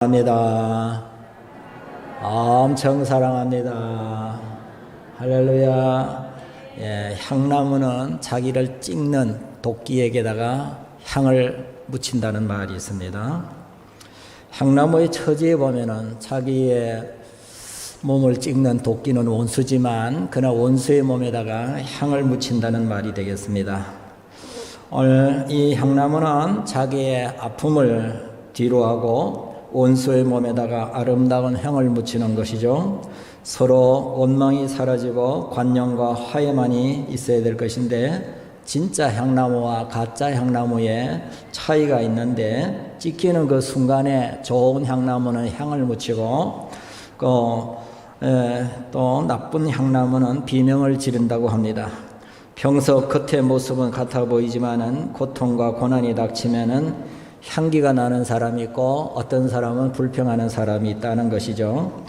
합니다. 엄청 사랑합니다. 할렐루야. 향나무는 자기를 찍는 도끼에게다가 향을 묻힌다는 말이 있습니다. 향나무의 처지에 보면은 자기의 몸을 찍는 도끼는 원수지만 그러나 원수의 몸에다가 향을 묻힌다는 말이 되겠습니다. 오늘 이 향나무는 자기의 아픔을 뒤로하고 원수의 몸에다가 아름다운 향을 묻히는 것이죠. 서로 원망이 사라지고 관용과 화해만이 있어야 될 것인데 진짜 향나무와 가짜 향나무의 차이가 있는데 찍히는 그 순간에 좋은 향나무는 향을 묻히고 또 나쁜 향나무는 비명을 지른다고 합니다. 평소 겉의 모습은 같아 보이지만은 고통과 고난이 닥치면은 향기가 나는 사람이 있고 어떤 사람은 불평하는 사람이 있다는 것이죠.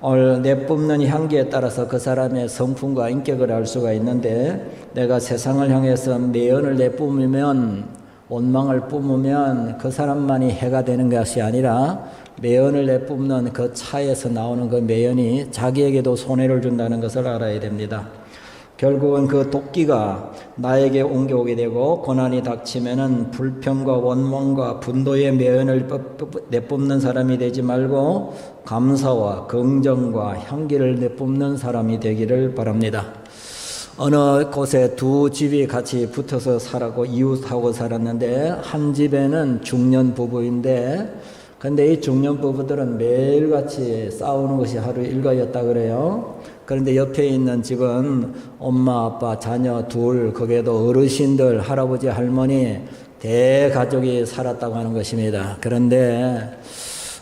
오늘 내뿜는 향기에 따라서 그 사람의 성품과 인격을 알 수가 있는데 내가 세상을 향해서 매연을 내뿜으면 원망을 뿜으면 그 사람만이 해가 되는 것이 아니라 매연을 내뿜는 그 차에서 나오는 그 매연이 자기에게도 손해를 준다는 것을 알아야 됩니다. 결국은 그 도끼가 나에게 옮겨오게 되고 고난이 닥치면은 불평과 원망과 분노의 매연을 내뿜는 사람이 되지 말고 감사와 긍정과 향기를 내뿜는 사람이 되기를 바랍니다. 어느 곳에 두 집이 같이 붙어서 살았고 이웃하고 살았는데 한 집에는 중년 부부인데 근데 이 중년 부부들은 매일같이 싸우는 것이 하루 일과였다 그래요. 그런데 옆에 있는 집은 엄마, 아빠, 자녀 둘, 거기에도 어르신들, 할아버지, 할머니 대가족이 살았다고 하는 것입니다. 그런데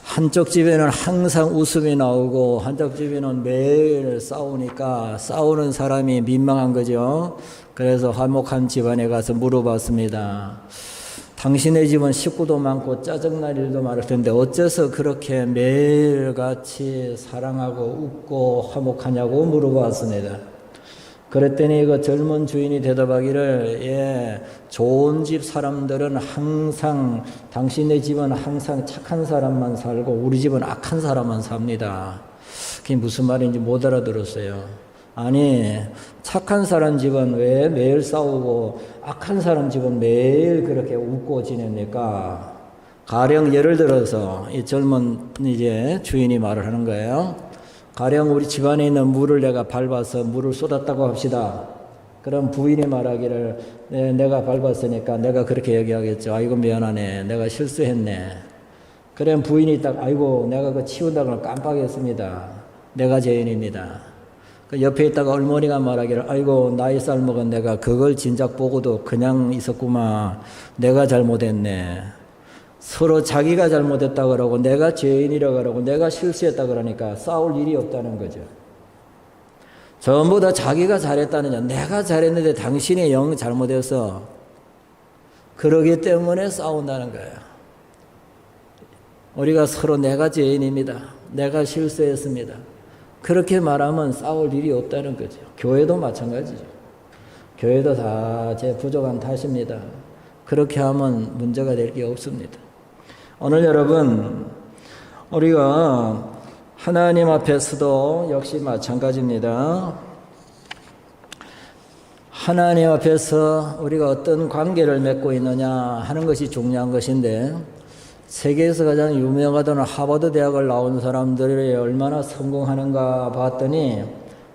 한쪽 집에는 항상 웃음이 나오고 한쪽 집에는 매일 싸우니까 싸우는 사람이 민망한 거죠. 그래서 화목한 집안에 가서 물어봤습니다. 당신의 집은 식구도 많고 짜증날 일도 많을 텐데 어째서 그렇게 매일같이 사랑하고 웃고 화목하냐고 물어봤습니다. 그랬더니 그 젊은 주인이 대답하기를 좋은 집 사람들은 항상 당신의 집은 항상 착한 사람만 살고 우리 집은 악한 사람만 삽니다. 그게 무슨 말인지 못 알아들었어요. 아니 착한 사람 집은 왜 매일 싸우고 악한 사람 집은 매일 그렇게 웃고 지냅니까? 가령 예를 들어서 이 젊은 이제 주인이 말을 하는 거예요. 가령 우리 집안에 있는 물을 내가 밟아서 물을 쏟았다고 합시다. 그럼 부인이 말하기를 내가 밟았으니까 내가 그렇게 얘기하겠죠. 아이고 미안하네. 내가 실수했네. 그럼 부인이 딱 아이고 내가 그 치운다고 깜빡했습니다. 내가 죄인입니다. 그 옆에 있다가 어머니가 말하기를 아이고 나이 살 먹은 내가 그걸 진작 보고도 그냥 있었구만. 내가 잘못했네. 서로 자기가 잘못했다 그러고 내가 죄인이라 그러고 내가 실수했다 그러니까 싸울 일이 없다는 거죠. 전부 다 자기가 잘했다느냐. 내가 잘했는데 당신이 영 잘못해서 그러기 때문에 싸운다는 거예요. 우리가 서로 내가 죄인입니다. 내가 실수했습니다. 그렇게 말하면 싸울 일이 없다는 거죠. 교회도 마찬가지죠. 교회도 다 제 부족한 탓입니다. 그렇게 하면 문제가 될 게 없습니다. 오늘 여러분 우리가 하나님 앞에서도 역시 마찬가지입니다. 하나님 앞에서 우리가 어떤 관계를 맺고 있느냐 하는 것이 중요한 것인데 세계에서 가장 유명하던 하버드 대학을 나온 사람들이 얼마나 성공하는가 봤더니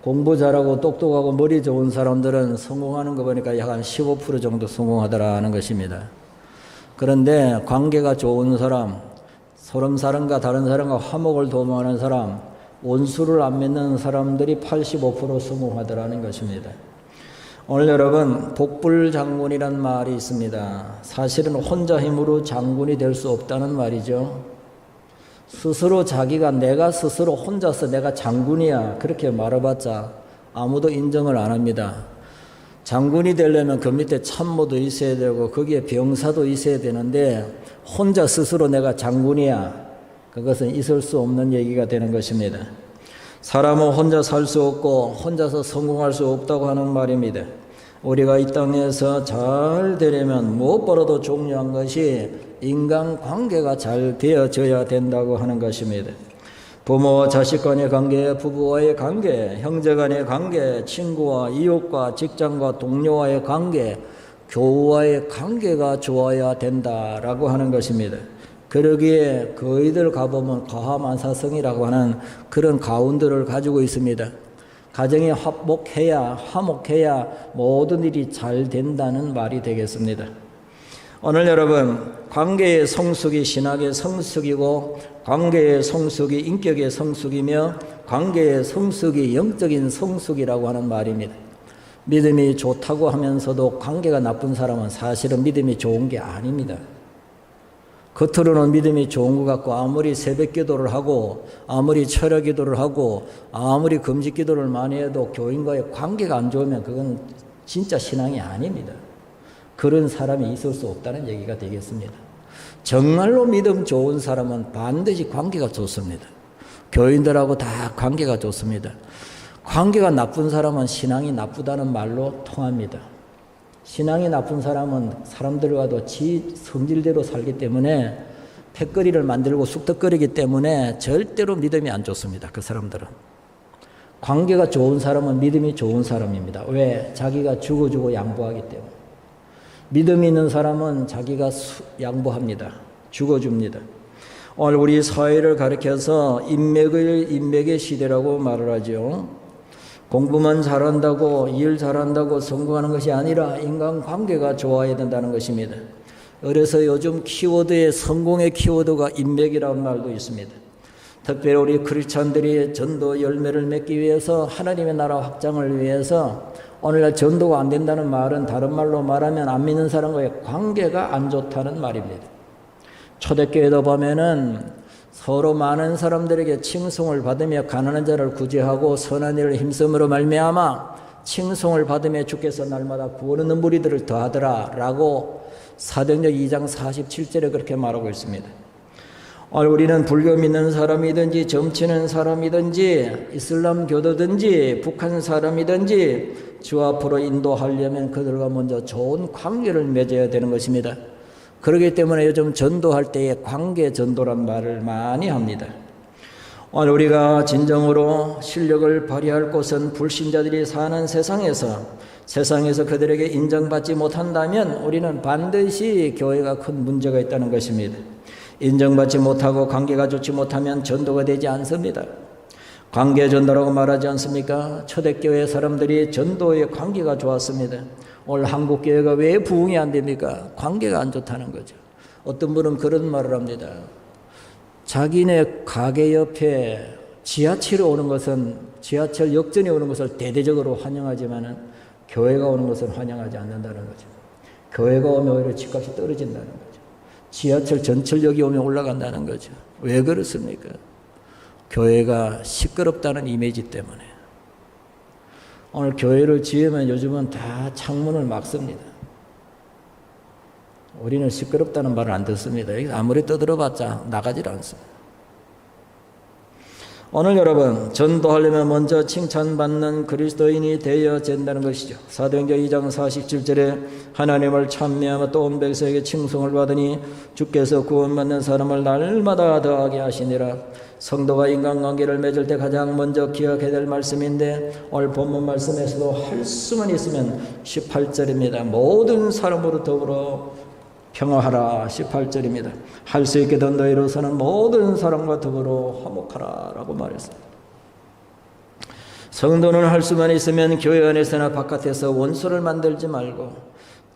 공부 잘하고 똑똑하고 머리 좋은 사람들은 성공하는 거 보니까 약 한 15% 정도 성공하더라는 것입니다. 그런데 관계가 좋은 사람, 서른 사람과 다른 사람과 화목을 도모하는 사람, 원수를 안 맺는 사람들이 85% 성공하더라는 것입니다. 오늘 여러분 복불장군이란 말이 있습니다. 사실은 혼자 힘으로 장군이 될 수 없다는 말이죠. 스스로 자기가 내가 스스로 혼자서 내가 장군이야 그렇게 말해봤자 아무도 인정을 안 합니다. 장군이 되려면 그 밑에 참모도 있어야 되고 거기에 병사도 있어야 되는데 혼자 스스로 내가 장군이야 그것은 있을 수 없는 얘기가 되는 것입니다. 사람은 혼자 살 수 없고 혼자서 성공할 수 없다고 하는 말입니다. 우리가 이 땅에서 잘 되려면 무엇보다도 중요한 것이 인간관계가 잘 되어져야 된다고 하는 것입니다. 부모 자식 간의 관계, 부부와의 관계, 형제 간의 관계, 친구와 이웃과 직장과 동료와의 관계, 교우와의 관계가 좋아야 된다라고 하는 것입니다. 그러기에 거의들 가보면 가화만사성이라고 하는 그런 가운들을 가지고 있습니다. 가정이 화목해야 모든 일이 잘 된다는 말이 되겠습니다. 오늘 여러분, 관계의 성숙이 신학의 성숙이고, 관계의 성숙이 인격의 성숙이며, 관계의 성숙이 영적인 성숙이라고 하는 말입니다. 믿음이 좋다고 하면서도 관계가 나쁜 사람은 사실은 믿음이 좋은 게 아닙니다. 겉으로는 믿음이 좋은 것 같고, 아무리 새벽 기도를 하고, 아무리 철야 기도를 하고, 아무리 금식 기도를 많이 해도 교인과의 관계가 안 좋으면 그건 진짜 신앙이 아닙니다. 그런 사람이 있을 수 없다는 얘기가 되겠습니다. 정말로 믿음 좋은 사람은 반드시 관계가 좋습니다. 교인들하고 다 관계가 좋습니다. 관계가 나쁜 사람은 신앙이 나쁘다는 말로 통합니다. 신앙이 나쁜 사람은 사람들과도 지 성질대로 살기 때문에 패거리를 만들고 쑥덕거리기 때문에 절대로 믿음이 안 좋습니다. 그 사람들은. 관계가 좋은 사람은 믿음이 좋은 사람입니다. 왜? 자기가 주고 양보하기 때문에. 믿음이 있는 사람은 자기가 양보합니다. 죽어줍니다. 오늘 우리 사회를 가리켜서 인맥의 시대라고 말을 하죠. 공부만 잘한다고, 일 잘한다고 성공하는 것이 아니라 인간관계가 좋아야 된다는 것입니다. 그래서 요즘 키워드의 성공의 키워드가 인맥이라는 말도 있습니다. 특별히 우리 크리스찬들이 전도 열매를 맺기 위해서, 하나님의 나라 확장을 위해서 오늘날 전도가 안 된다는 말은 다른 말로 말하면 안 믿는 사람과의 관계가 안 좋다는 말입니다. 초대교회도 보면은 서로 많은 사람들에게 칭송을 받으며 가난한 자를 구제하고 선한 일을 힘쓰므로 말미암아 칭송을 받으며 주께서 날마다 구원 얻는 무리들을 더하더라 라고 사도행전 2장 47절에 그렇게 말하고 있습니다. 우리는 불교 믿는 사람이든지 점치는 사람이든지 이슬람 교도든지 북한 사람이든지 주 앞으로 인도하려면 그들과 먼저 좋은 관계를 맺어야 되는 것입니다. 그렇기 때문에 요즘 전도할 때에 관계 전도란 말을 많이 합니다. 오늘 우리가 진정으로 실력을 발휘할 곳은 불신자들이 사는 세상에서 그들에게 인정받지 못한다면 우리는 반드시 교회가 큰 문제가 있다는 것입니다. 인정받지 못하고 관계가 좋지 못하면 전도가 되지 않습니다. 관계 전도라고 말하지 않습니까? 초대교회 사람들이 전도의 관계가 좋았습니다. 오늘 한국교회가 왜 부흥이 안 됩니까? 관계가 안 좋다는 거죠. 어떤 분은 그런 말을 합니다. 자기네 가게 옆에 지하철이 오는 것은, 지하철 역전이 오는 것을 대대적으로 환영하지만은 교회가 오는 것은 환영하지 않는다는 거죠. 교회가 오면 오히려 집값이 떨어진다는 거죠. 지하철 전철역이 오면 올라간다는 거죠. 왜 그렇습니까? 교회가 시끄럽다는 이미지 때문에. 오늘 교회를 지으면 요즘은 다 창문을 막습니다. 우리는 시끄럽다는 말을 안 듣습니다. 아무리 떠들어봤자 나가질 않습니다. 오늘 여러분, 전도하려면 먼저 칭찬받는 그리스도인이 되어야 된다는 것이죠. 사도행전 2장 47절에 하나님을 찬미하며 또 온 백성에게 칭송을 받으니 주께서 구원받는 사람을 날마다 더하게 하시니라. 성도가 인간관계를 맺을 때 가장 먼저 기억해야 될 말씀인데, 오늘 본문 말씀에서도 할 수만 있으면 18절입니다. 모든 사람으로 더불어 평화하라. 18절입니다. 할 수 있게 된 너희로서는 모든 사람과 더불어 화목하라 라고 말했습니다. 성도는 할 수만 있으면 교회 안에서나 바깥에서 원수를 만들지 말고,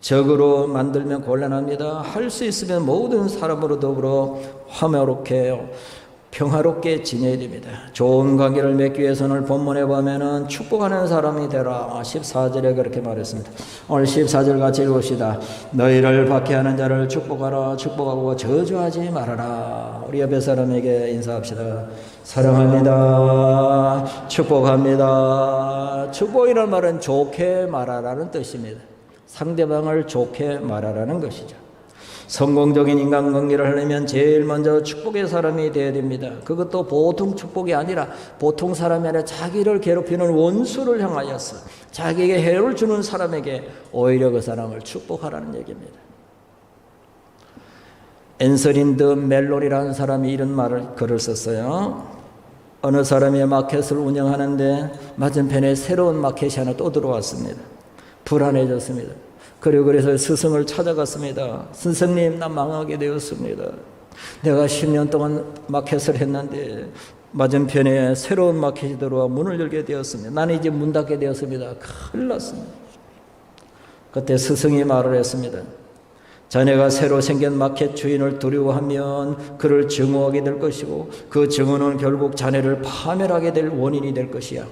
적으로 만들면 곤란합니다. 할 수 있으면 모든 사람으로 더불어 화목하게 평화롭게 지내야 됩니다. 좋은 관계를 맺기 위해서는 본문에 보면은 축복하는 사람이 되라. 14절에 그렇게 말했습니다. 오늘 14절 같이 읽읍시다. 너희를 박해하는 자를 축복하라. 축복하고 저주하지 말아라. 우리 옆에 사람에게 인사합시다. 사랑합니다. 축복합니다. 축복이라는 말은 좋게 말하라는 뜻입니다. 상대방을 좋게 말하라는 것이죠. 성공적인 인간관계를 하려면 제일 먼저 축복의 사람이 되어야 됩니다. 그것도 보통 축복이 아니라, 보통 사람이 아니라 자기를 괴롭히는 원수를 향하여서 자기에게 해를 주는 사람에게 오히려 그 사람을 축복하라는 얘기입니다. 앤서린 드 멜론이라는 사람이 이런 글을 썼어요. 어느 사람이 마켓을 운영하는데 맞은편에 새로운 마켓이 하나 또 들어왔습니다. 불안해졌습니다. 그래서 스승을 찾아갔습니다. 스승님, 나 망하게 되었습니다. 내가 10년 동안 마켓을 했는데 맞은편에 새로운 마켓이 들어와 문을 열게 되었습니다. 나는 이제 문 닫게 되었습니다. 큰일 났습니다. 그때 스승이 말을 했습니다. 자네가 새로 생긴 마켓 주인을 두려워하면 그를 증오하게 될 것이고 그 증오는 결국 자네를 파멸하게 될 원인이 될 것이야.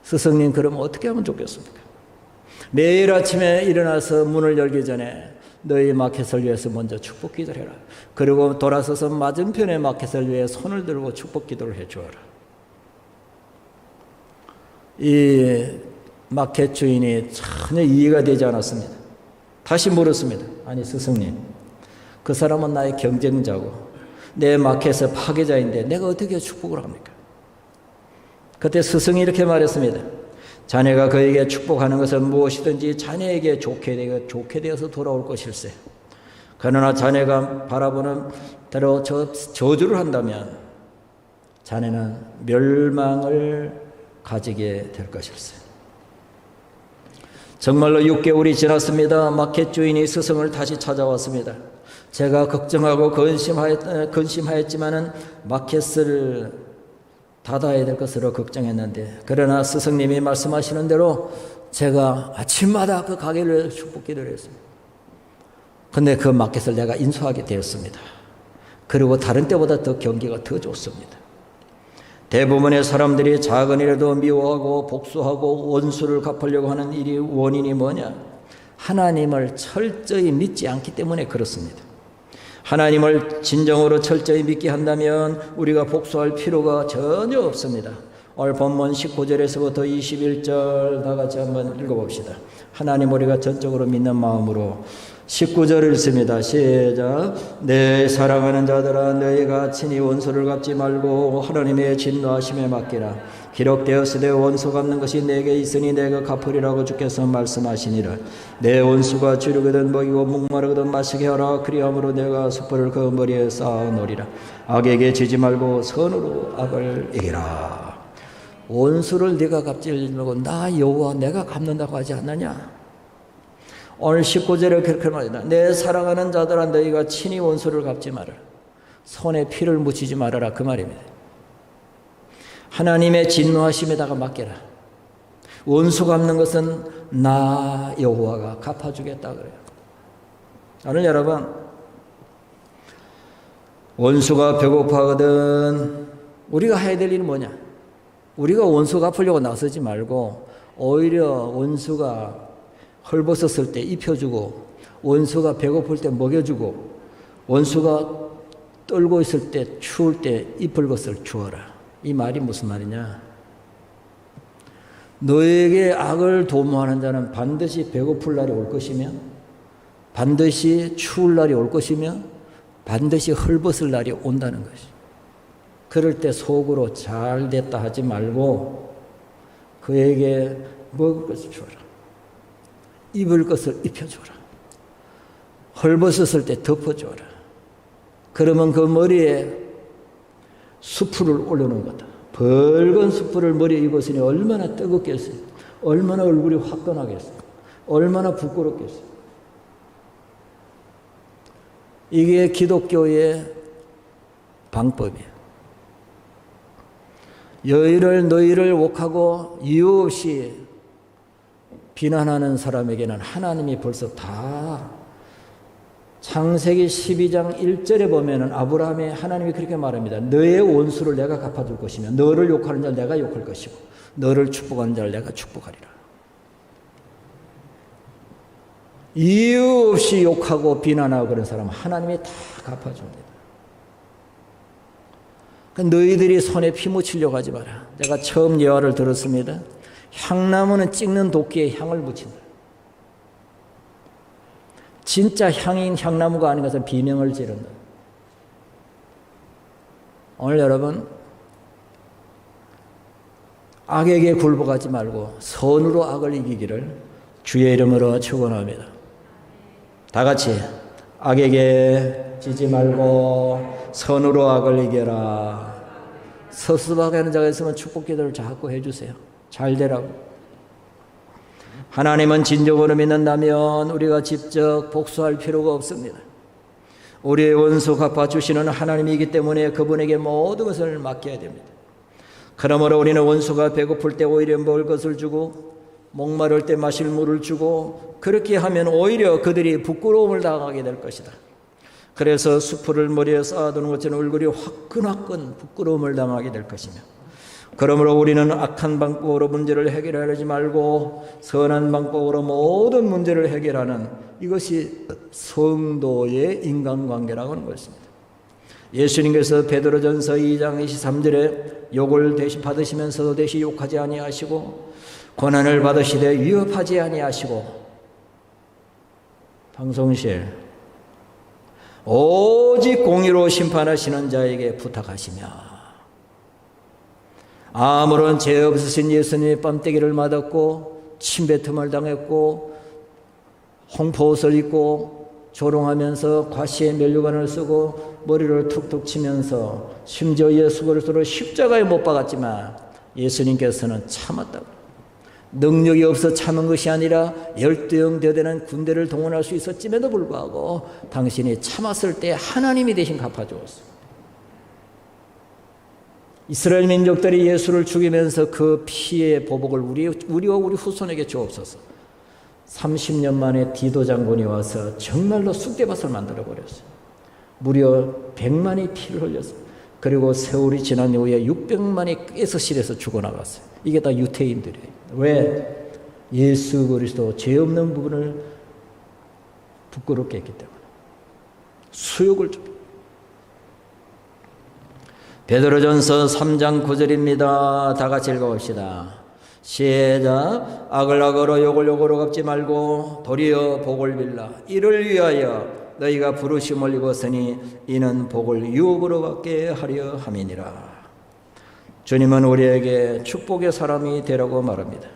스승님, 그러면 어떻게 하면 좋겠습니까? 매일 아침에 일어나서 문을 열기 전에 너희 마켓을 위해서 먼저 축복 기도를 해라. 그리고 돌아서서 맞은편의 마켓을 위해 손을 들고 축복 기도를 해주어라. 이 마켓 주인이 전혀 이해가 되지 않았습니다. 다시 물었습니다. 아니 스승님, 그 사람은 나의 경쟁자고 내 마켓의 파괴자인데 내가 어떻게 축복을 합니까? 그때 스승이 이렇게 말했습니다. 자네가 그에게 축복하는 것은 무엇이든지 자네에게 좋게 되어서 돌아올 것일세. 그러나 자네가 바라보는 대로 저주를 한다면 자네는 멸망을 가지게 될 것일세. 정말로 6개월이 지났습니다. 마켓 주인이 스승을 다시 찾아왔습니다. 제가 걱정하고 근심하였지만은 마켓을 닫아야 될 것으로 걱정했는데, 그러나 스승님이 말씀하시는 대로 제가 아침마다 그 가게를 축복 기도를 했습니다. 근데 그 마켓을 내가 인수하게 되었습니다. 그리고 다른 때보다 더 경기가 더 좋습니다. 대부분의 사람들이 작은 일에도 미워하고 복수하고 원수를 갚으려고 하는 일이 원인이 뭐냐? 하나님을 철저히 믿지 않기 때문에 그렇습니다. 하나님을 진정으로 철저히 믿게 한다면 우리가 복수할 필요가 전혀 없습니다. 오늘 본문 19절에서부터 21절 다 같이 한번 읽어봅시다. 하나님 우리가 전적으로 믿는 마음으로 19절을 읽습니다. 시작. 내 사랑하는 자들아, 너희가 친히 원수를 갚지 말고 하나님의 진노하심에 맡기라. 기록되었으되 원수 갚는 것이 내게 있으니 내가 갚으리라고 주께서 말씀하시니라. 내 원수가 주르거든 먹이고 목마르거든 마시게 하라. 그리함으로 내가 숯불을 그 머리에 쌓아 놓으리라. 악에게 지지 말고 선으로 악을 이기라. 원수를 네가 갚지 말고 나 여호와 내가 갚는다고 하지 않느냐? 오늘 19절에 그렇게 말합니다. 내 사랑하는 자들아, 너희가 친히 원수를 갚지 말아라. 손에 피를 묻히지 말아라, 그 말입니다. 하나님의 진노하심에다가 맡겨라. 원수 갚는 것은 나 여호와가 갚아주겠다 그래요. 오늘 여러분, 원수가 배고파하거든 우리가 해야 될 일은 뭐냐? 우리가 원수 갚으려고 나서지 말고 오히려 원수가 헐벗었을 때 입혀주고, 원수가 배고플 때 먹여주고, 원수가 떨고 있을 때 추울 때 입을 것을 주어라. 이 말이 무슨 말이냐? 너에게 악을 도모하는 자는 반드시 배고플 날이 올 것이며, 반드시 추울 날이 올 것이며, 반드시 헐벗을 날이 온다는 것이. 그럴 때 속으로 잘 됐다 하지 말고 그에게 먹을 것을 주어라. 입을 것을 입혀줘라. 헐벗었을 때 덮어줘라. 그러면 그 머리에 수풀을 올려놓은 거다. 붉은 수풀을 머리에 입었으니 얼마나 뜨겁겠어요. 얼마나 얼굴이 화끈하겠어요. 얼마나 부끄럽겠어요. 이게 기독교의 방법이에요. 너희를 옥하고 이유 없이 비난하는 사람에게는 하나님이 벌써 다 창세기 12장 1절에 보면은 아브라함이 하나님이 그렇게 말합니다. 너의 원수를 내가 갚아줄 것이며 너를 욕하는 자를 내가 욕할 것이고 너를 축복하는 자를 내가 축복하리라. 이유 없이 욕하고 비난하고 그런 사람은 하나님이 다 갚아줍니다. 너희들이 손에 피 묻히려고 하지 마라. 내가 처음 예화를 들었습니다. 향나무는 찍는 도끼에 향을 묻힌다. 진짜 향인 향나무가 아닌 것은 비명을 지른다. 오늘 여러분, 악에게 굴복하지 말고 선으로 악을 이기기를 주의 이름으로 축원합니다. 다 같이 악에게 지지 말고 선으로 악을 이겨라. 섭섭하게 자가 있으면 축복 기도를 자꾸 해주세요. 잘 되라고. 하나님은 진정으로 믿는다면 우리가 직접 복수할 필요가 없습니다. 우리의 원수 갚아주시는 하나님이기 때문에 그분에게 모든 것을 맡겨야 됩니다. 그러므로 우리는 원수가 배고플 때 오히려 먹을 것을 주고 목마를 때 마실 물을 주고 그렇게 하면 오히려 그들이 부끄러움을 당하게 될 것이다. 그래서 수풀을 머리에 쌓아두는 것처럼 얼굴이 화끈화끈 부끄러움을 당하게 될 것이며, 그러므로 우리는 악한 방법으로 문제를 해결하지 말고 선한 방법으로 모든 문제를 해결하는 이것이 성도의 인간관계라고 하는 것입니다. 예수님께서 베드로전서 2장 23절에 욕을 대신 받으시면서도 대신 욕하지 아니하시고 고난을 받으시되 위협하지 아니하시고 방송실 오직 공의로 심판하시는 자에게 부탁하시며, 아무런 죄 없으신 예수님의 뺨때기를 맞았고 침뱉음을 당했고 홍포옷을 입고 조롱하면서 과시의 면류관을 쓰고 머리를 툭툭 치면서 심지어 예수 그리스도를 십자가에 못 박았지만 예수님께서는 참았다고. 능력이 없어 참은 것이 아니라 12형 대대는 군대를 동원할 수 있었음에도 불구하고 당신이 참았을 때 하나님이 대신 갚아주었습니다. 이스라엘 민족들이 예수를 죽이면서 그 피의 보복을 우리와 우리 후손에게 주옵소서. 30년 만에 디도 장군이 와서 정말로 쑥대밭을 만들어버렸어요. 무려 100만이 피를 흘렸어요. 그리고 세월이 지난 이후에 600만이 가스실에서 죽어나갔어요. 이게 다 유태인들이에요. 왜? 예수 그리스도 죄 없는 부분을 부끄럽게 했기 때문에. 수욕을 줍니다. 베드로전서 3장 9절입니다. 다 같이 읽어봅시다. 시작. 악을 악으로 욕을 욕으로 갚지 말고 도리어 복을 빌라. 이를 위하여 너희가 부르심을 입었으니 이는 복을 유업으로 받게 하려 함이니라. 주님은 우리에게 축복의 사람이 되라고 말합니다.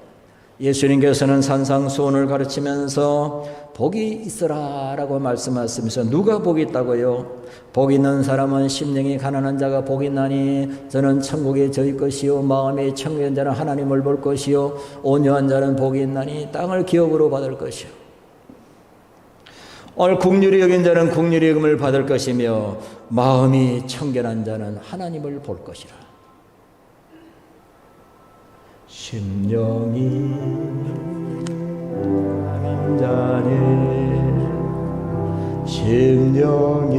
예수님께서는 산상수훈을 가르치면서 복이 있어라 라고 말씀하시면서 누가 복이 있다고요? 복 있는 사람은 심령이 가난한 자가 복이 있나니 저는 천국에 저희 것이요 마음이 청결한 자는 하나님을 볼 것이요 온유한 자는 복이 있나니 땅을 기업으로 받을 것이요. 오늘 긍휼히 여긴 자는 긍휼히 여김을 받을 것이며 마음이 청결한 자는 하나님을 볼 것이라. 심령이 가난한 자는 심령이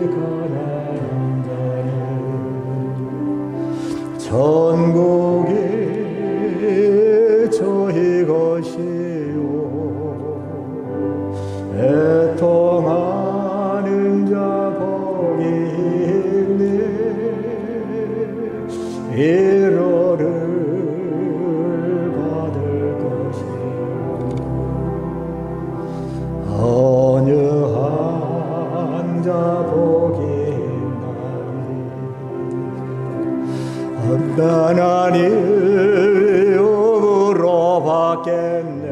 가난한 자는 천국이 저희 것이요 애통하는 자 복이 있네 위로를 받을 것이요 온유한 자 복이 있나니 하나님 위협으로 받겠네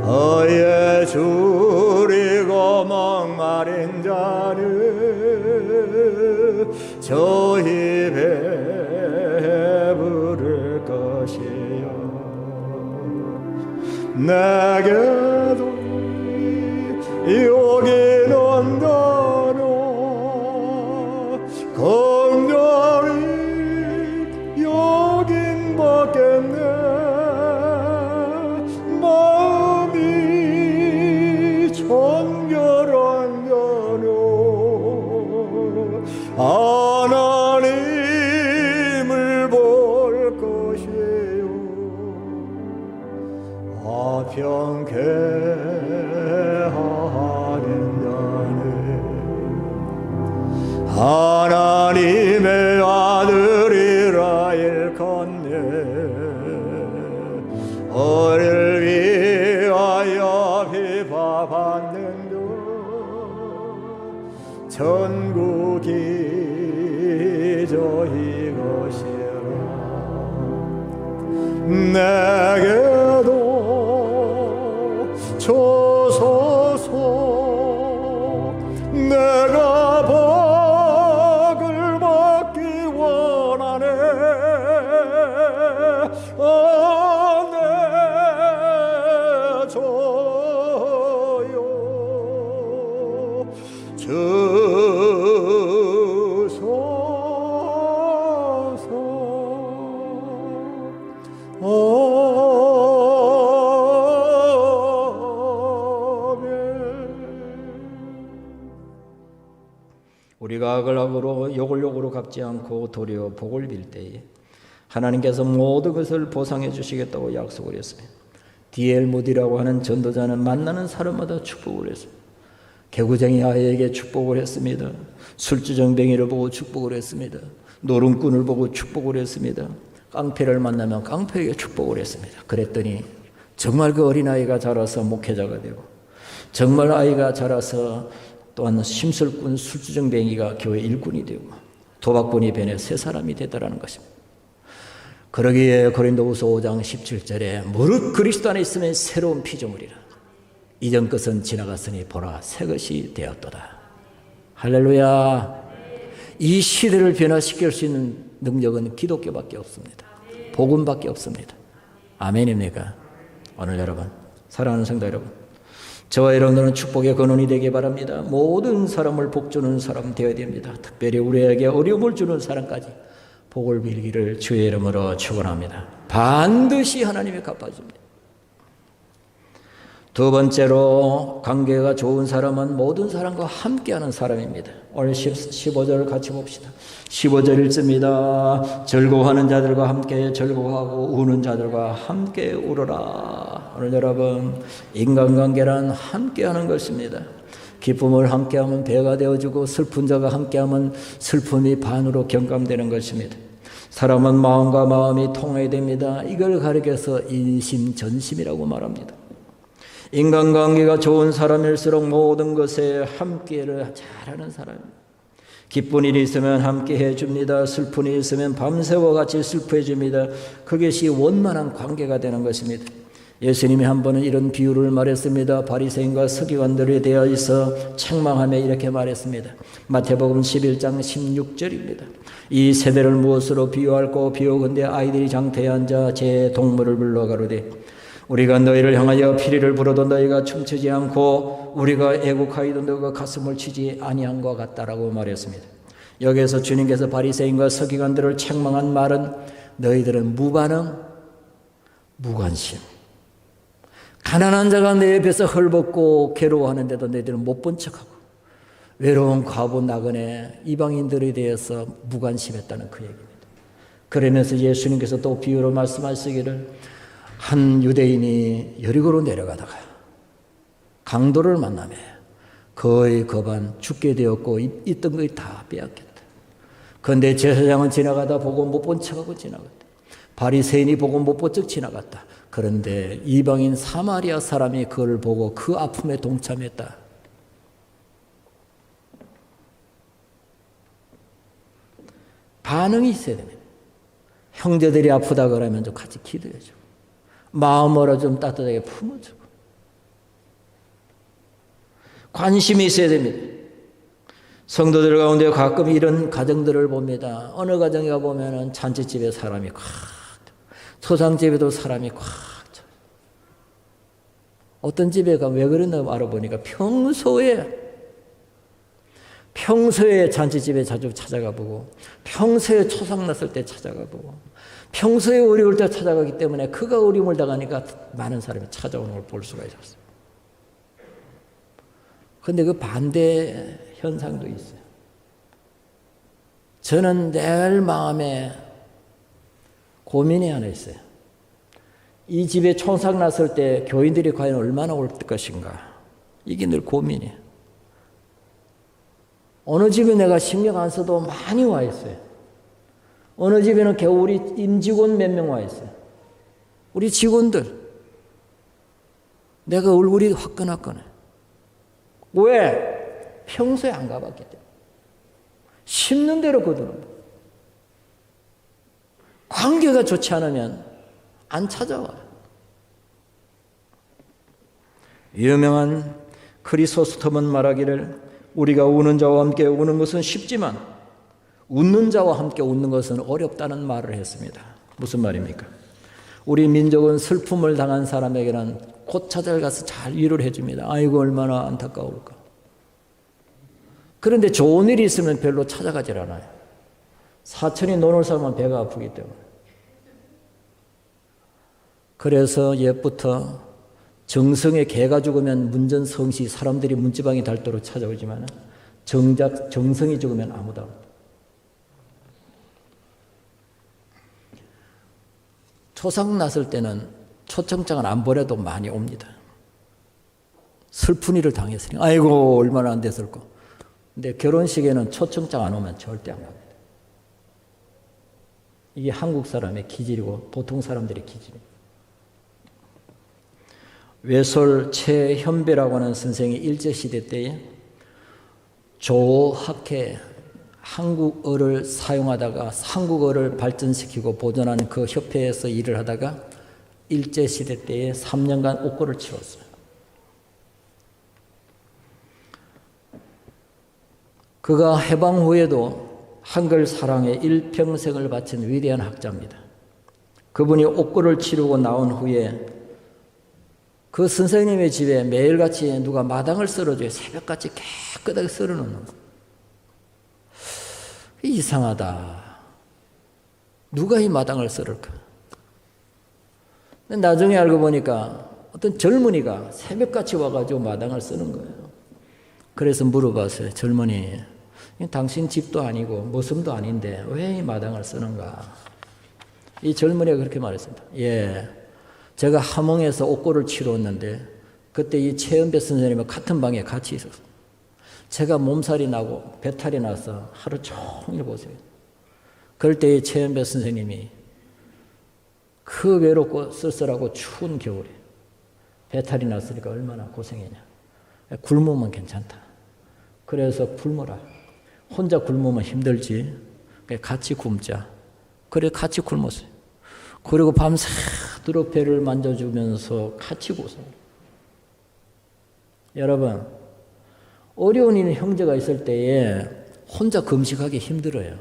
어예 줄이고 목마른 자는 저희 배부를 것이요 내게도 여기 온다노 긍휼히 여긴 받겠네 마음이 청결한 자는 하나님을 볼 것이요 아평케하는 자는 하나님의 아들이라 일컫네 어를 위하여 비박받는 자 천국이 저희 것이라 내게도 주소서. 내가 복을 받기 원하네. 내 주여 우리가 악을 악으로 욕을 욕으로 갚지 않고 도리어 복을 빌 때에 하나님께서 모든 것을 보상해 주시겠다고 약속을 했습니다. D.L. 무디라고 하는 전도자는 만나는 사람마다 축복을 했습니다. 개구쟁이 아이에게 축복을 했습니다. 술주정뱅이를 보고 축복을 했습니다. 노름꾼을 보고 축복을 했습니다. 깡패를 만나면 깡패에게 축복을 했습니다. 그랬더니 정말 그 어린아이가 자라서 목회자가 되고, 정말 아이가 자라서 또한 심술꾼 술주정뱅이가 교회 일꾼이 되고, 도박꾼이 변해 새 사람이 되더라는 것입니다. 그러기에 고린도후서 5장 17절에 무릇 그리스도 안에 있으면 새로운 피조물이라. 이전 것은 지나갔으니 보라 새 것이 되었도다. 할렐루야. 이 시대를 변화시킬 수 있는 능력은 기독교밖에 없습니다. 복음밖에 없습니다. 아멘입니까? 오늘 여러분, 사랑하는 성도 여러분, 저와 여러분들은 축복의 근원이 되기 바랍니다. 모든 사람을 복주는 사람 되어야 됩니다. 특별히 우리에게 어려움을 주는 사람까지 복을 빌기를 주의 이름으로 축원합니다. 반드시 하나님이 갚아줍니다. 두 번째로 관계가 좋은 사람은 모든 사람과 함께하는 사람입니다. 오늘 15절을 같이 봅시다. 15절 읽습니다. 즐거워하는 자들과 함께 즐거워하고 우는 자들과 함께 울어라. 오늘 여러분, 인간관계란 함께하는 것입니다. 기쁨을 함께하면 배가 되어주고 슬픈 자가 함께하면 슬픔이 반으로 경감되는 것입니다. 사람은 마음과 마음이 통해야 됩니다. 이걸 가리켜서 인심전심이라고 말합니다. 인간관계가 좋은 사람일수록 모든 것에 함께를 잘하는 사람입니다. 기쁜 일이 있으면 함께 해줍니다. 슬픈 일이 있으면 밤새워 같이 슬퍼해 줍니다. 그것이 원만한 관계가 되는 것입니다. 예수님이 한 번은 이런 비유를 말했습니다. 바리새인과 서기관들에 대하여서 책망하며 이렇게 말했습니다. 마태복음 11장 16절입니다. 이 세대를 무엇으로 비유할꼬? 비유건대 아이들이 장터에 앉아 제 동물을 불러 가로되 우리가 너희를 향하여 피리를 불어도 너희가 춤추지 않고 우리가 애국하여도 너희가 가슴을 치지 아니한 것 같다라고 말했습니다. 여기에서 주님께서 바리새인과 서기관들을 책망한 말은 너희들은 무반응, 무관심. 가난한 자가 내 옆에서 헐벗고 괴로워하는데도 너희들은 못 본 척하고 외로운 과부 나그네 이방인들에 대해서 무관심했다는 그 얘기입니다. 그러면서 예수님께서 또 비유로 말씀하시기를 한 유대인이 여리고로 내려가다가 강도를 만나며 거의 거반 죽게 되었고 있던 것이 다 빼앗겼다. 그런데 제사장은 지나가다 보고 못 본 척하고 지나갔다. 바리새인이 보고 못 본 척 지나갔다. 그런데 이방인 사마리아 사람이 그걸 보고 그 아픔에 동참했다. 반응이 있어야 됩니다. 형제들이 아프다 그러면 좀 같이 기도해주고 마음으로 좀 따뜻하게 품어주고 관심이 있어야 됩니다. 성도들 가운데 가끔 이런 가정들을 봅니다. 어느 가정에 가보면 잔치집에 사람이 꽉 소상집에도 사람이 꽉 차. 어떤 집에 가면 왜 그랬나 알아보니까 평소에 잔치집에 자주 찾아가 보고 평소에 초상 났을 때 찾아가 보고 평소에 어려울 때 찾아가기 때문에 그가 어려움을 당하니까 많은 사람이 찾아오는 걸 볼 수가 있었어요. 그런데 그 반대 현상도 있어요. 저는 늘 마음에 고민이 하나 있어요. 이 집에 총상 났을 때 교인들이 과연 얼마나 올 것인가. 이게 늘 고민이에요. 어느 집에 내가 신경 안 써도 많이 와 있어요. 어느 집에는 겨우 우리 임직원 몇 명 와 있어요. 우리 직원들. 내가 얼굴이 화끈화끈해. 왜? 평소에 안 가봤기 때문에. 심는 대로 거두는 거예요. 관계가 좋지 않으면 안 찾아와요. 유명한 크리소스톰은 말하기를 우리가 우는 자와 함께 우는 것은 쉽지만 웃는 자와 함께 웃는 것은 어렵다는 말을 했습니다. 무슨 말입니까? 우리 민족은 슬픔을 당한 사람에게는 곧 찾아가서 잘 위로를 해줍니다. 아이고 얼마나 안타까울까. 그런데 좋은 일이 있으면 별로 찾아가질 않아요. 사천이 논을 살면 배가 아프기 때문에. 그래서 옛부터 정성에 개가 죽으면 문전성시 사람들이 문지방이 닳도록 찾아오지만 정작 정성이 죽으면 아무도 안 옵니다. 초상 났을 때는 초청장을 안 보내도 많이 옵니다. 슬픈 일을 당했으니 아이고 얼마나 안 됐을까. 근데 결혼식에는 초청장 안 오면 절대 안 갑니다. 이게 한국 사람의 기질이고 보통 사람들의 기질입니다. 외솔 최현배라고 하는 선생이 일제시대 때에 조학회 한국어를 사용하다가 한국어를 발전시키고 보존하는 그 협회에서 일을 하다가 일제시대 때에 3년간 옥고를 치렀어요. 그가 해방 후에도 한글 사랑에 일평생을 바친 위대한 학자입니다. 그분이 옥고를 치르고 나온 후에 그 선생님의 집에 매일같이 누가 마당을 썰어줘요. 새벽같이 깨끗하게 썰어놓는 거예요. 이상하다. 누가 이 마당을 썰을까? 근데 나중에 알고 보니까 어떤 젊은이가 새벽같이 와가지고 마당을 쓰는 거예요. 그래서 물어봤어요. 젊은이, 당신 집도 아니고 모섬도 아닌데 왜 이 마당을 쓰는가? 이 젊은이가 그렇게 말했습니다. 예, 제가 함흥에서 옥고를 치러왔는데 그때 이 최은배 선생님과 같은 방에 같이 있었어요. 제가 몸살이 나고 배탈이 나서 하루 종일 보세요. 그럴 때 이 최은배 선생님이 그 외롭고 쓸쓸하고 추운 겨울에 배탈이 났으니까 얼마나 고생했냐. 굶으면 괜찮다. 그래서 굶어라. 혼자 굶으면 힘들지. 같이 굶자. 그래 같이 굶었어요. 그리고 밤새도록 배를 만져주면서 같이 고생해요. 여러분, 어려운 일 형제가 있을 때에 혼자 금식하기 힘들어요.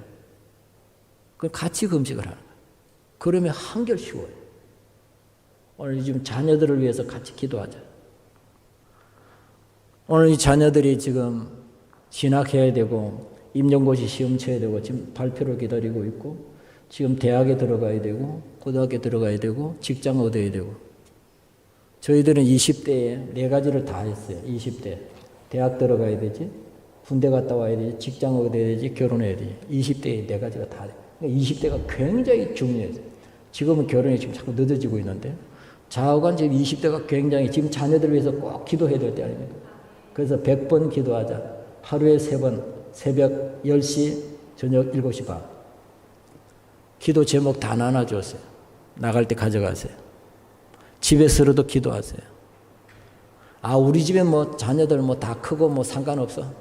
그럼 같이 금식을 하는 거예요. 그러면 한결 쉬워요. 오늘 지금 자녀들을 위해서 같이 기도하자. 오늘 이 자녀들이 지금 진학해야 되고 임용고시 시험 쳐야 되고 지금 발표를 기다리고 있고 지금 대학에 들어가야 되고 고등학교 들어가야 되고 직장 얻어야 되고 저희들은 20대에 네 가지를 다 했어요. 20대. 대학 들어가야 되지, 군대 갔다 와야 되지, 직장 얻어야 되지, 결혼해야 되지. 20대에 네 가지가 다 돼. 그러니까 20대가 굉장히 중요해요. 지금은 결혼이 지금 자꾸 늦어지고 있는데 좌우간 지금 20대가 굉장히 지금 자녀들을 위해서 꼭 기도해야 될 때 아닙니까? 그래서 100번 기도하자. 하루에 3번, 새벽 10시, 저녁 7시 반. 기도 제목 다 나눠줬어요. 나갈 때 가져가세요. 집에서라도 기도하세요. 아, 우리 집에 뭐 자녀들 뭐 다 크고 뭐 상관없어.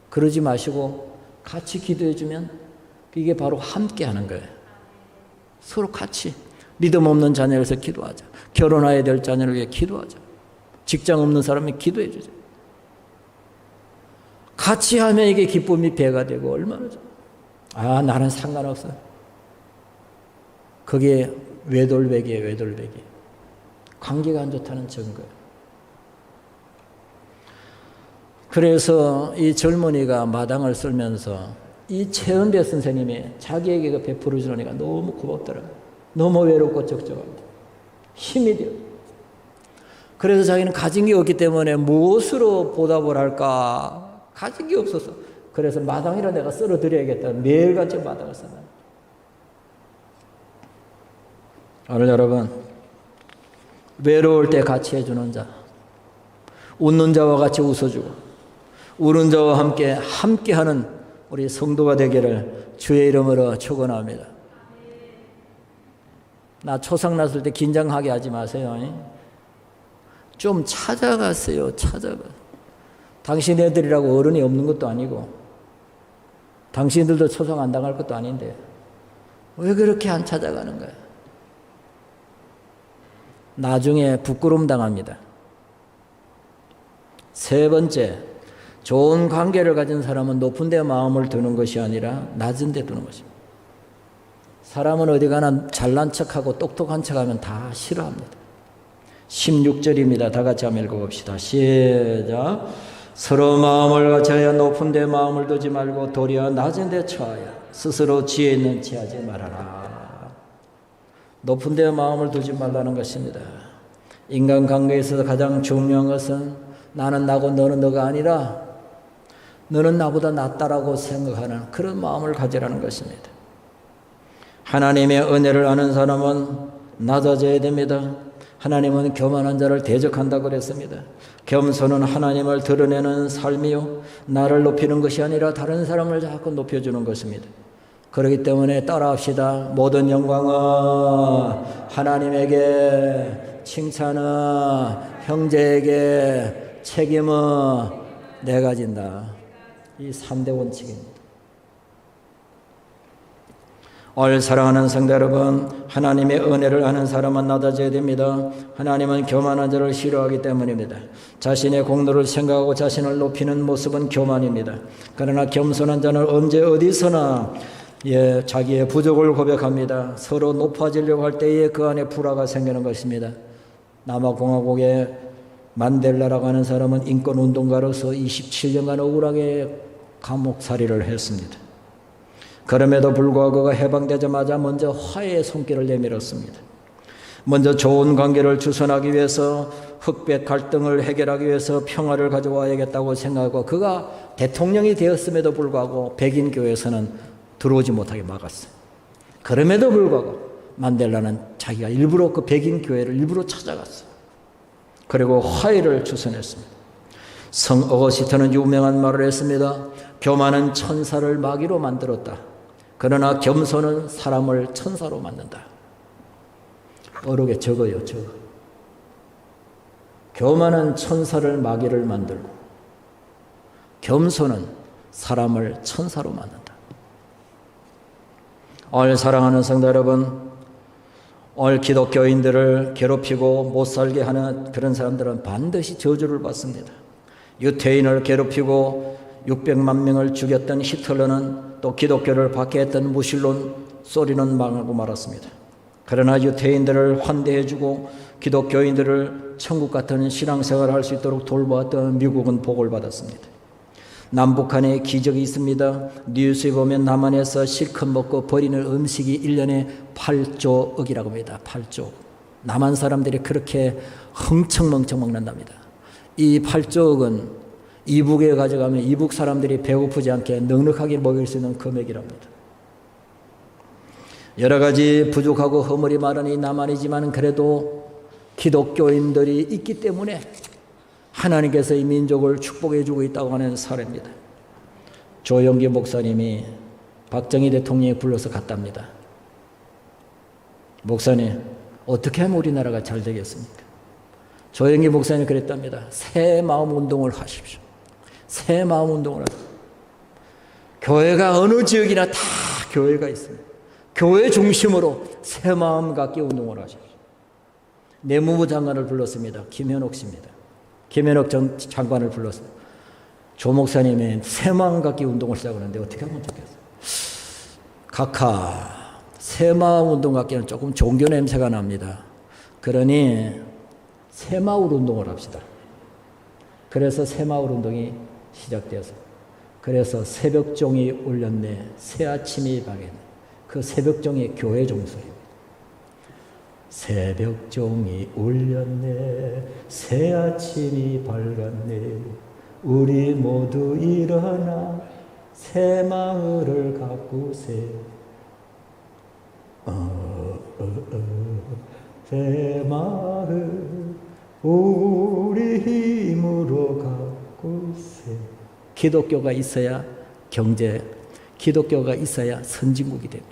그러지 마시고 같이 기도해주면 이게 바로 함께 하는 거예요. 서로 같이. 믿음 없는 자녀를 위해서 기도하자. 결혼해야 될 자녀를 위해 기도하자. 직장 없는 사람이 기도해주자. 같이 하면 이게 기쁨이 배가 되고 얼마나 좋아. 아, 나는 상관없어. 그게 외돌배기예요, 외돌배기. 관계가 안 좋다는 증거예요. 그래서 이 젊은이가 마당을 쓸면서 이 최은배 선생님이 자기에게 그 베풀어 주니까 너무 고맙더라고요. 너무 외롭고 적적합니다. 힘이 돼요. 그래서 자기는 가진 게 없기 때문에 무엇으로 보답을 할까? 가진 게 없어서. 그래서 마당이라 내가 썰어드려야겠다. 매일같이 마당을 썼나. 오늘 여러분, 외로울 때 같이 해주는 자, 웃는 자와 같이 웃어주고 우는 자와 함께하는 우리 성도가 되기를 주의 이름으로 축원합니다. 나 초상 났을 때 긴장하게 하지 마세요. 좀 찾아가세요. 찾아가. 당신 애들이라고 어른이 없는 것도 아니고 당신들도 초상 안 당할 것도 아닌데 왜 그렇게 안 찾아가는 거야? 나중에 부끄러움 당합니다. 세 번째, 좋은 관계를 가진 사람은 높은 데 마음을 두는 것이 아니라 낮은 데 두는 것입니다. 사람은 어디 가나 잘난 척하고 똑똑한 척하면 다 싫어합니다. 16절입니다. 다 같이 한번 읽어봅시다. 시작. 서로 마음을 같이하여 높은 데 마음을 두지 말고 도리어 낮은 데 처하여 스스로 지혜 있는 체하지 말아라. 높은 데 마음을 두지 말라는 것입니다. 인간관계에 있어서 가장 중요한 것은 나는 나고 너는 너가 아니라 너는 나보다 낫다라고 생각하는 그런 마음을 가지라는 것입니다. 하나님의 은혜를 아는 사람은 낮아져야 됩니다. 하나님은 교만한 자를 대적한다고 그랬습니다. 겸손은 하나님을 드러내는 삶이요, 나를 높이는 것이 아니라 다른 사람을 자꾸 높여주는 것입니다. 그렇기 때문에 따라합시다. 모든 영광은 하나님에게, 칭찬은 형제에게, 책임은 내가 진다. 이 3대 원칙입니다. 오늘 사랑하는 성도 여러분, 하나님의 은혜를 아는 사람은 낮아져야 됩니다. 하나님은 교만한 자를 싫어하기 때문입니다. 자신의 공로를 생각하고 자신을 높이는 모습은 교만입니다. 그러나 겸손한 자는 언제 어디서나 자기의 부족을 고백합니다. 서로 높아지려고 할 때에 그 안에 불화가 생기는 것입니다. 남아공화국의 만델라라고 하는 사람은 인권운동가로서 27년간 억울하게 감옥살이를 했습니다. 그럼에도 불구하고 그가 해방되자마자 먼저 화해의 손길을 내밀었습니다. 먼저 좋은 관계를 주선하기 위해서, 흑백 갈등을 해결하기 위해서 평화를 가져와야겠다고 생각하고, 그가 대통령이 되었음에도 불구하고 백인 교회에서는 들어오지 못하게 막았어요. 그럼에도 불구하고 만델라는 자기가 일부러 그 백인 교회를 일부러 찾아갔어요. 그리고 화해를 주선했습니다. 성 어거스틴은 유명한 말을 했습니다. 교만은 천사를 마귀로 만들었다. 그러나 겸손은 사람을 천사로 만든다. 어록에 적어요. 교만은 천사를 마귀를 만들고 겸손은 사람을 천사로 만든다. 오늘 사랑하는 성도 여러분, 오늘 기독교인들을 괴롭히고 못살게 하는 그런 사람들은 반드시 저주를 받습니다. 유태인을 괴롭히고 600만 명을 죽였던 히틀러는 또 기독교를 박해했던 무신론 소리는 망하고 말았습니다. 그러나 유태인들을 환대해주고 기독교인들을 천국 같은 신앙생활을 할 수 있도록 돌보았던 미국은 복을 받았습니다. 남북한에 기적이 있습니다. 뉴스에 보면 남한에서 실컷 먹고 버리는 음식이 1년에 8조 억이라고 합니다. 8조. 남한 사람들이 그렇게 흥청멍청 먹는답니다. 이 8조 억은 이북에 가져가면 이북 사람들이 배고프지 않게 넉넉하게 먹일 수 있는 금액이랍니다. 여러 가지 부족하고 허물이 많은 이 남한이지만 그래도 기독교인들이 있기 때문에 하나님께서 이 민족을 축복해 주고 있다고 하는 사례입니다. 조영기 목사님이 박정희 대통령이 불러서 갔답니다. 목사님, 어떻게 하면 우리나라가 잘 되겠습니까? 조영기 목사님이 그랬답니다. 새 마음 운동을 하십시오. 새 마음 운동을 하십시오. 교회가 어느 지역이나 다 교회가 있습니다. 교회 중심으로 새 마음 갖기 운동을 하십시오. 내무부 장관을 불렀습니다. 김현옥 씨입니다. 김현옥 전 장관을 불렀어요. 조 목사님이 새 마음 갖기 운동을 시작하는데 어떻게 하면 좋겠어요? 각하, 새 마음 운동 갖기는 조금 종교 냄새가 납니다. 그러니 새마을 운동을 합시다. 그래서 새마을 운동이 시작되어서, 그래서 새벽종이 울렸네, 새아침이 밝았네. 그 새벽종이 교회 종소리입니다. 새벽종이 울렸네, 새아침이 밝았네, 우리 모두 일어나 새마을을 가꾸세. 새마을 우리 힘으로 가꾸세. 기독교가 있어야 경제, 기독교가 있어야 선진국이 됩니다.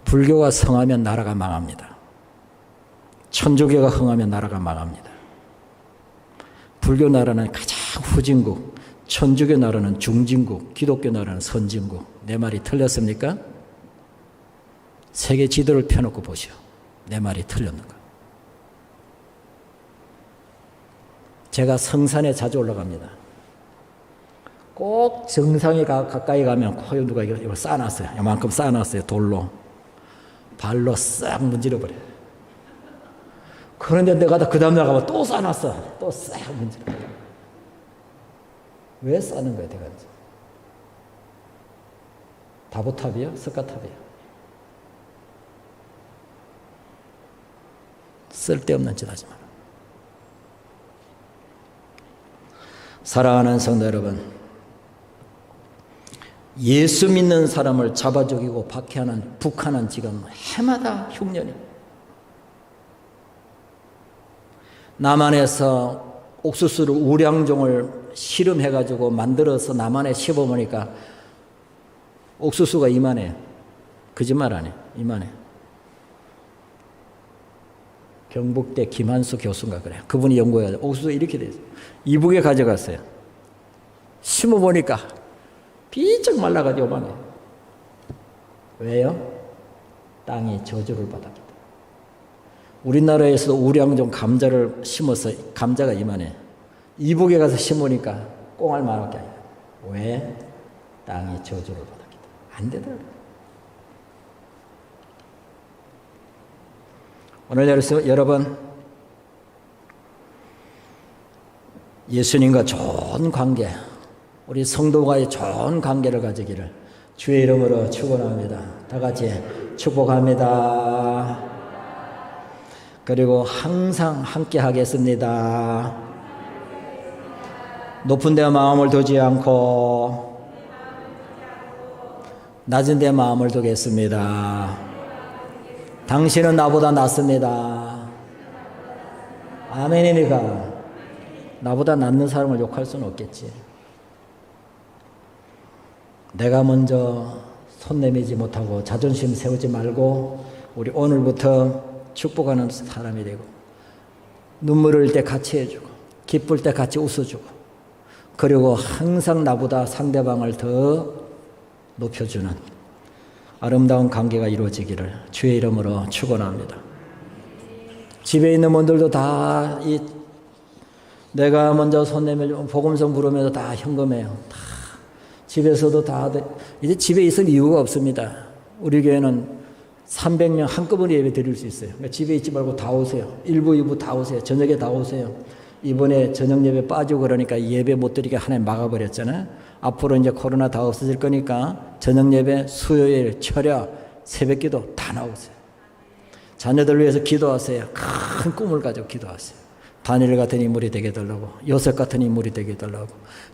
불교가 성하면 나라가 망합니다. 천주교가 흥하면 나라가 망합니다. 불교 나라는 가장 후진국, 천주교 나라는 중진국, 기독교 나라는 선진국. 내 말이 틀렸습니까? 세계 지도를 펴놓고 보시오. 내 말이 틀렸는가? 제가 성산에 자주 올라갑니다. 꼭 정상에 가까이 가면 코에 누가 이거 쌓아놨어요. 이만큼 쌓아놨어요. 돌로. 발로 싹 문질러버려요. 그런데 내가 그 다음날 가면 또 쌓아놨어. 또 싹 문질러버려요. 왜 쌓는 거예요, 내가? 다보탑이요? 석가탑이요? 쓸데없는 짓 하지 마라. 사랑하는 성도 여러분, 예수 믿는 사람을 잡아 죽이고 박해하는 북한은 지금 해마다 흉년이. 남한에서 옥수수를 우량종을 실험해가지고 만들어서 남한에 씹어보니까 옥수수가 이만해요. 거짓말 안 해. 이만해. 경북대 김한수 교수인가 그래요. 그분이 연구해가지고 옥수수가 이렇게 돼 있어요. 이북에 가져갔어요. 심어보니까 비쩍 말라가지고 요만해. 왜요? 땅이 저주를 받았기 때문에. 우리나라에서도 우량종 감자를 심어서 감자가 이만해. 이북에 가서 심으니까 꽁알 만하게 아니야. 왜? 땅이 저주를 받았기 때문에. 안 되더라고요. 오늘 여러분, 예수님과 좋은 관계, 우리 성도와의 좋은 관계를 가지기를 주의 이름으로 축원합니다. 다 같이 축복합니다. 그리고 항상 함께 하겠습니다. 높은 데 마음을 두지 않고 낮은 데 마음을 두겠습니다. 당신은 나보다 낫습니다. 아멘이니까 나보다 낫는 사람을 욕할 수는 없겠지. 내가 먼저 손 내밀지 못하고 자존심 세우지 말고 우리 오늘부터 축복하는 사람이 되고 눈물 흘릴 때 같이 해주고 기쁠 때 같이 웃어주고 그리고 항상 나보다 상대방을 더 높여주는 아름다운 관계가 이루어지기를 주의 이름으로 축원합니다. 집에 있는 분들도 다 내가 먼저 손 내밀고 복음성 부르면서 다 현금해요. 다 집에서도 다 이제 집에 있을 이유가 없습니다. 우리 교회는 300명 한꺼번에 예배 드릴 수 있어요. 그러니까 집에 있지 말고 다 오세요. 1부, 2부 다 오세요. 저녁에 다 오세요. 이번에 저녁 예배 빠지고 그러니까 예배 못 드리게 하나님 막아버렸잖아요. 앞으로 이제 코로나 다 없어질 거니까 저녁 예배, 수요일, 철야, 새벽기도 다 나오세요. 자녀들 위해서 기도하세요. 큰 꿈을 가지고 기도하세요. 다니엘 같은 인물이 되게 해달라고, 요셉 같은 인물이 되게 해달라고,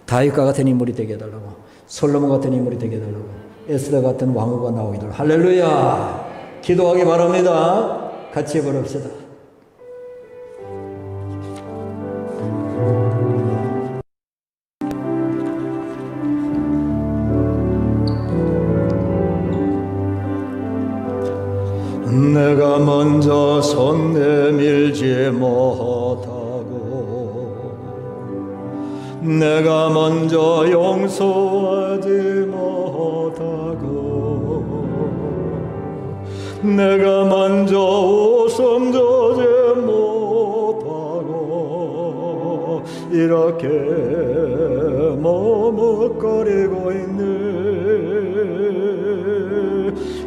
다윗과 같은 인물이 되게 해달라고, 솔로몬 같은 인물이 되게 해달라고, 에스더 같은 왕후가 나오기를. 할렐루야! 기도하기 바랍니다. 같이 해보렵시다. 내가 먼저 손 내밀지 못하고 내가 먼저 용서하지 못하고 내가 먼저 웃음 주지 못하고 이렇게 머뭇거리고 있네.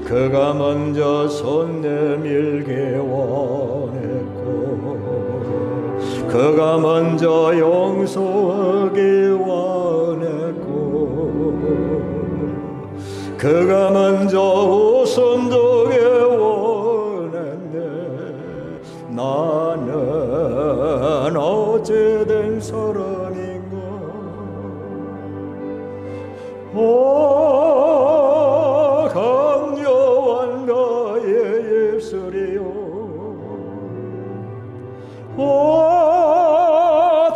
그가 먼저 손 내밀기 원했고 그가 먼저 용서하기 원했고 그가 먼저 웃음 주기 원했네. 나는 어찌된 사람인가. 강렬한 나의 입술이요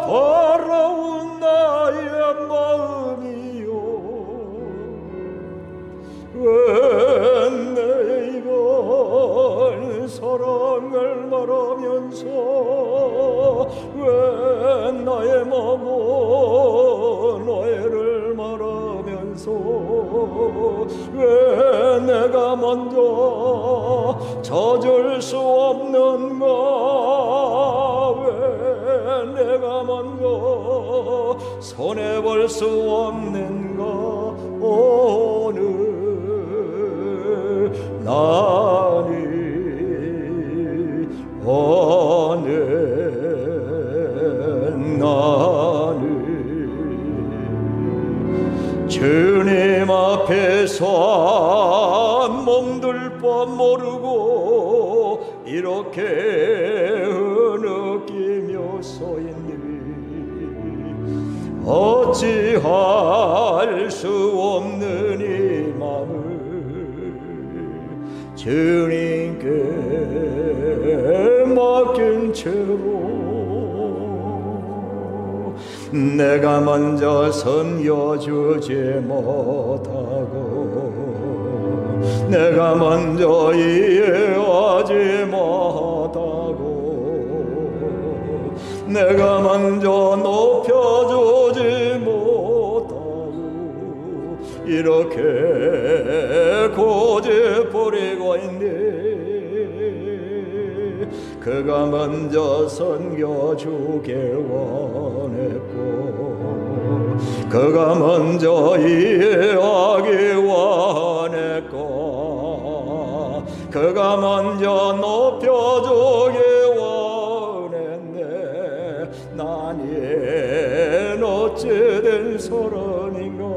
더러운 나의 마음이요 왜 내가 사랑을 말하면서 왜 나의 마음은 오해를 말하면서 왜 내가 먼저 져줄 수 없는가. 왜 내가 먼저 손해볼 수 없는 것 오늘 나는 주님 앞에서 몸둘 바 모르고 이렇게 느끼며 서있니 어찌할 수 없는 이 맘을 주님께 맡긴 채로 내가 먼저 섬겨주지 못하고 내가 먼저 이해하지 못하고 내가 먼저 높여주지 못하고 이렇게 고집부리고 있니 그가 먼저 섬겨주길 원했고 그가 먼저 이해하기 원했고 그가 먼저 높여주기 원했네 나는 어찌된 사람인가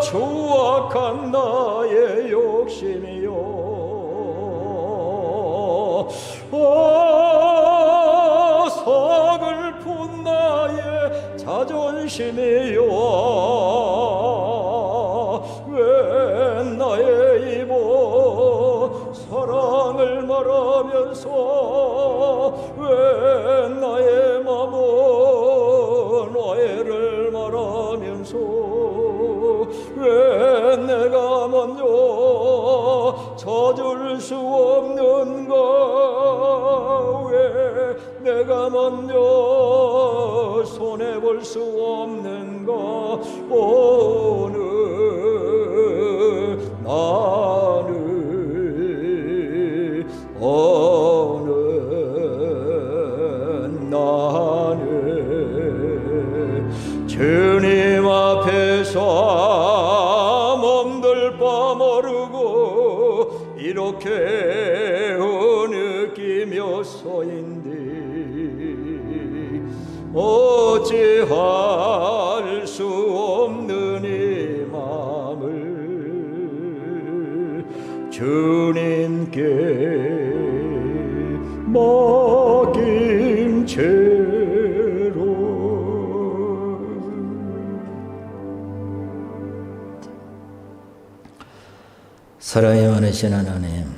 추악한 나의 욕심이요 서글픈 나의 자존심이요 왜 나의 입어 사랑을 말하면서 왜 나의 맘은 오해를 말하면서 왜 내가 먼저 져줄 수 없는가 왜 내가 먼저 손해볼 수 없는가 오늘 나는 주님 앞에서 몸둘 바 모르고 이렇게 느끼며 서인디 어찌할 수 없는 이 맘을 주님께 맡긴 채로 사랑이 많으신 하나님